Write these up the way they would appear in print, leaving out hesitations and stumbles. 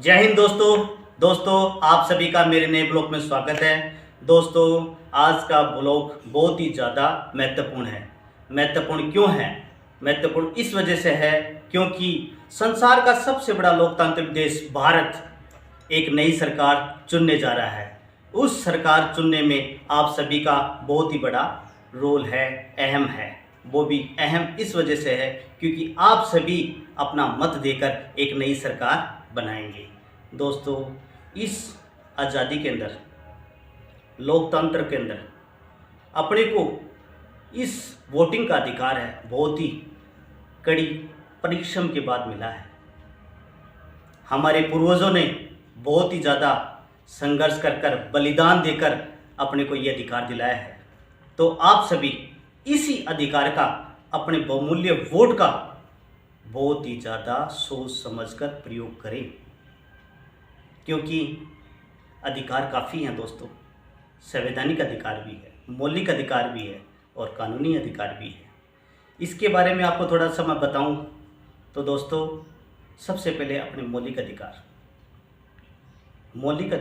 जय हिंद दोस्तों आप सभी का मेरे नए ब्लॉग में स्वागत है। दोस्तों, आज का ब्लॉग बहुत ही ज़्यादा महत्वपूर्ण है। महत्वपूर्ण क्यों है? महत्वपूर्ण इस वजह से है क्योंकि संसार का सबसे बड़ा लोकतांत्रिक देश भारत एक नई सरकार चुनने जा रहा है। उस सरकार चुनने में आप सभी का बहुत ही बड़ा रोल है, अहम है। वो भी अहम इस वजह से है क्योंकि आप सभी अपना मत देकर एक नई सरकार बनाएंगे। दोस्तों, इस आज़ादी के अंदर, लोकतंत्र के अंदर अपने को इस वोटिंग का अधिकार है, बहुत ही कड़ी परिश्रम के बाद मिला है। हमारे पूर्वजों ने बहुत ही ज़्यादा संघर्ष कर बलिदान देकर अपने को ये अधिकार दिलाया है। तो आप सभी इसी अधिकार का, अपने बहुमूल्य वोट का बहुत ही ज़्यादा सोच समझकर प्रयोग करें, क्योंकि अधिकार काफ़ी हैं दोस्तों। संवैधानिक अधिकार भी है, मौलिक अधिकार भी है और कानूनी अधिकार भी है। इसके बारे में आपको थोड़ा सा मैं बताऊं तो दोस्तों, सबसे पहले अपने मौलिक अधिकार। मौलिक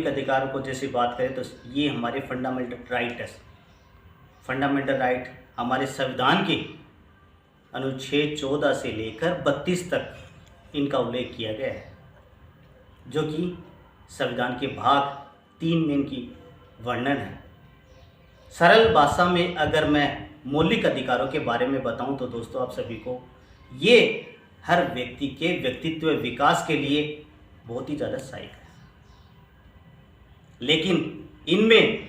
अधिकार को जैसे बात करें तो ये हमारे फंडामेंटल राइट है। फंडामेंटल राइट हमारे संविधान के अनुच्छेद 14 से लेकर 32 तक इनका उल्लेख किया गया है, जो कि संविधान के भाग 3 में इनकी वर्णन है। सरल भाषा में अगर मैं मौलिक अधिकारों के बारे में बताऊं तो दोस्तों, आप सभी को ये हर व्यक्ति के व्यक्तित्व विकास के लिए बहुत ही ज़्यादा सहायक है, लेकिन इनमें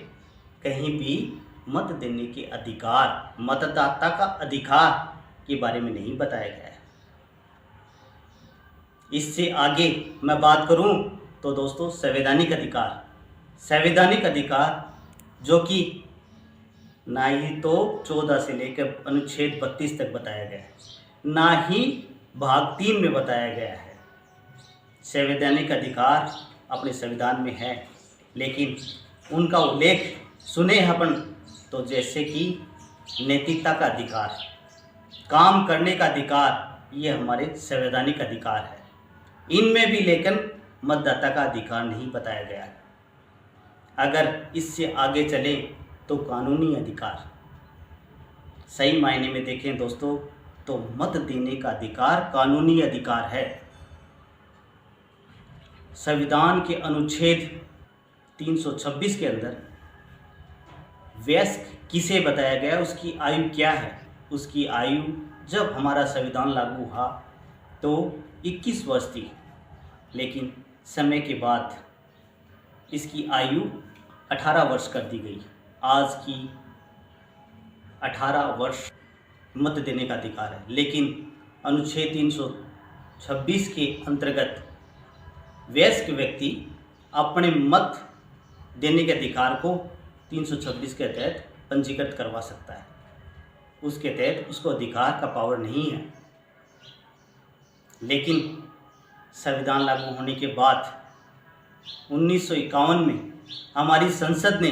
कहीं भी मत देने के अधिकार, मतदाता का अधिकार के बारे में नहीं बताया गया है। इससे आगे मैं बात करूं तो दोस्तों, संवैधानिक अधिकार जो कि ना ही तो 14 से लेकर अनुच्छेद 32 तक बताया गया है, ना ही भाग 3 में बताया गया है। संवैधानिक अधिकार अपने संविधान में है, लेकिन उनका उल्लेख सुने अपन तो जैसे कि नैतिकता का अधिकार, काम करने का अधिकार, ये हमारे संवैधानिक अधिकार है। इनमें भी लेकिन मतदाता का अधिकार नहीं बताया गया है। अगर इससे आगे चले तो कानूनी अधिकार, सही मायने में देखें दोस्तों तो मत देने का अधिकार कानूनी अधिकार है। संविधान के अनुच्छेद 326 के अंदर वयस्क किसे बताया गया, उसकी आयु क्या है। उसकी आयु जब हमारा संविधान लागू हुआ तो 21 वर्ष थी, लेकिन समय के बाद इसकी आयु 18 वर्ष कर दी गई। आज की 18 वर्ष मत देने का अधिकार है, लेकिन अनुच्छेद 326 के अंतर्गत वयस्क व्यक्ति अपने मत देने के अधिकार को 326 के तहत पंजीकृत करवा सकता है। उसके तहत उसको अधिकार का पावर नहीं है। लेकिन संविधान लागू होने के बाद 1951 में हमारी संसद ने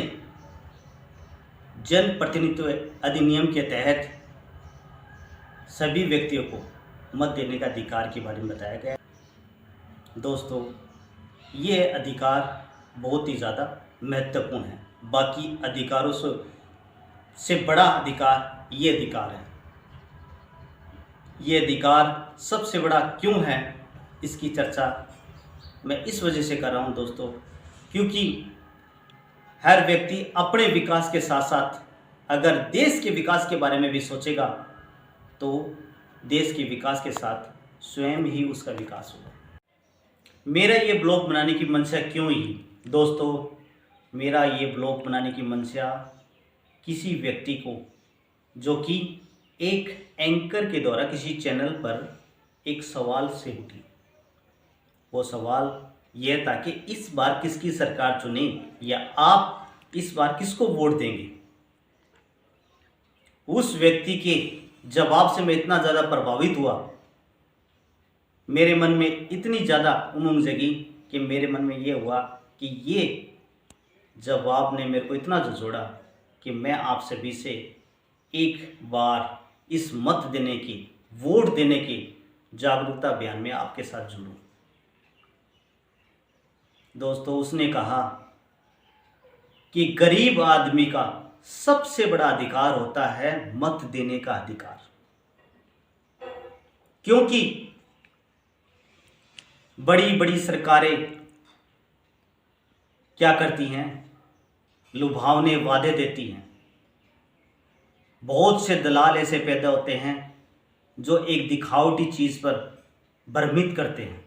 जन प्रतिनिधित्व अधिनियम के तहत सभी व्यक्तियों को मत देने का अधिकार के बारे में बताया गया। दोस्तों, ये अधिकार बहुत ही ज़्यादा महत्वपूर्ण है। बाकी अधिकारों से बड़ा अधिकार ये अधिकार है। ये अधिकार सबसे बड़ा क्यों है, इसकी चर्चा मैं इस वजह से कर रहा हूँ दोस्तों, क्योंकि हर व्यक्ति अपने विकास के साथ साथ अगर देश के विकास के बारे में भी सोचेगा तो देश के विकास के साथ स्वयं ही उसका विकास होगा। मेरा ये ब्लॉग बनाने की मंशा क्यों ही दोस्तों, मेरा ये ब्लॉग बनाने की मंशा किसी व्यक्ति को जो कि एक एंकर के द्वारा किसी चैनल पर एक सवाल से उठी, वो सवाल यह था कि इस बार किसकी सरकार चुने या आप इस बार किसको वोट देंगे। उस व्यक्ति के जवाब से मैं इतना ज़्यादा प्रभावित हुआ, मेरे मन में इतनी ज़्यादा उमंग जगी कि मेरे मन में ये हुआ कि ये जवाब ने मेरे को इतना झंझोड़ा कि मैं आप सभी से एक बार इस मत देने की, वोट देने की जागरूकता अभियान में आपके साथ जुड़ूं। दोस्तों उसने कहा कि गरीब आदमी का सबसे बड़ा अधिकार होता है मत देने का अधिकार, क्योंकि बड़ी बड़ी सरकारें क्या करती हैं, लुभावने वादे देती हैं। बहुत से दलाल ऐसे पैदा होते हैं जो एक दिखावटी चीज पर भ्रमित करते हैं।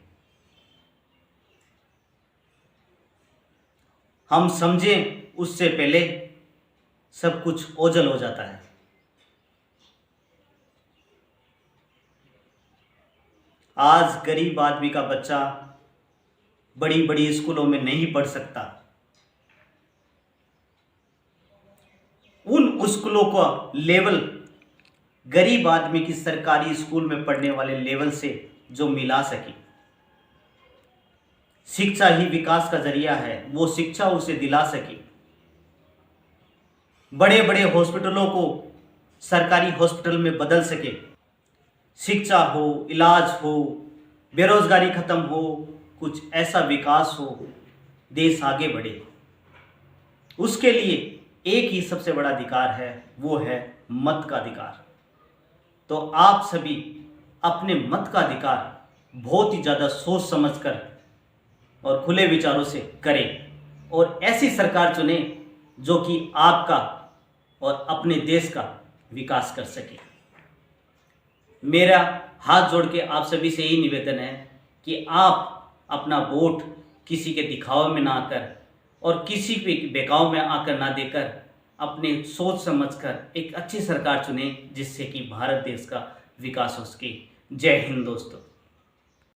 हम समझें उससे पहले सब कुछ ओझल हो जाता है। आज गरीब आदमी का बच्चा बड़ी बड़ी स्कूलों में नहीं पढ़ सकता। उन स्कूलों का लेवल गरीब आदमी की सरकारी स्कूल में पढ़ने वाले लेवल से जो मिला सके। शिक्षा ही विकास का जरिया है, वो शिक्षा उसे दिला सके। बड़े बड़े हॉस्पिटलों को सरकारी हॉस्पिटल में बदल सके। शिक्षा हो, इलाज हो, बेरोजगारी खत्म हो, कुछ ऐसा विकास हो, देश आगे बढ़े। उसके लिए एक ही सबसे बड़ा अधिकार है, वो है मत का अधिकार। तो आप सभी अपने मत का अधिकार बहुत ही ज़्यादा सोच समझकर और खुले विचारों से करें और ऐसी सरकार चुनें जो कि आपका और अपने देश का विकास कर सके। मेरा हाथ जोड़ के आप सभी से यही निवेदन है कि आप अपना वोट किसी के दिखावे में ना आकर और किसी के बहकाव में आकर ना देकर अपने सोच समझकर एक अच्छी सरकार चुनें जिससे कि भारत देश का विकास हो सके। जय हिंद दोस्तों।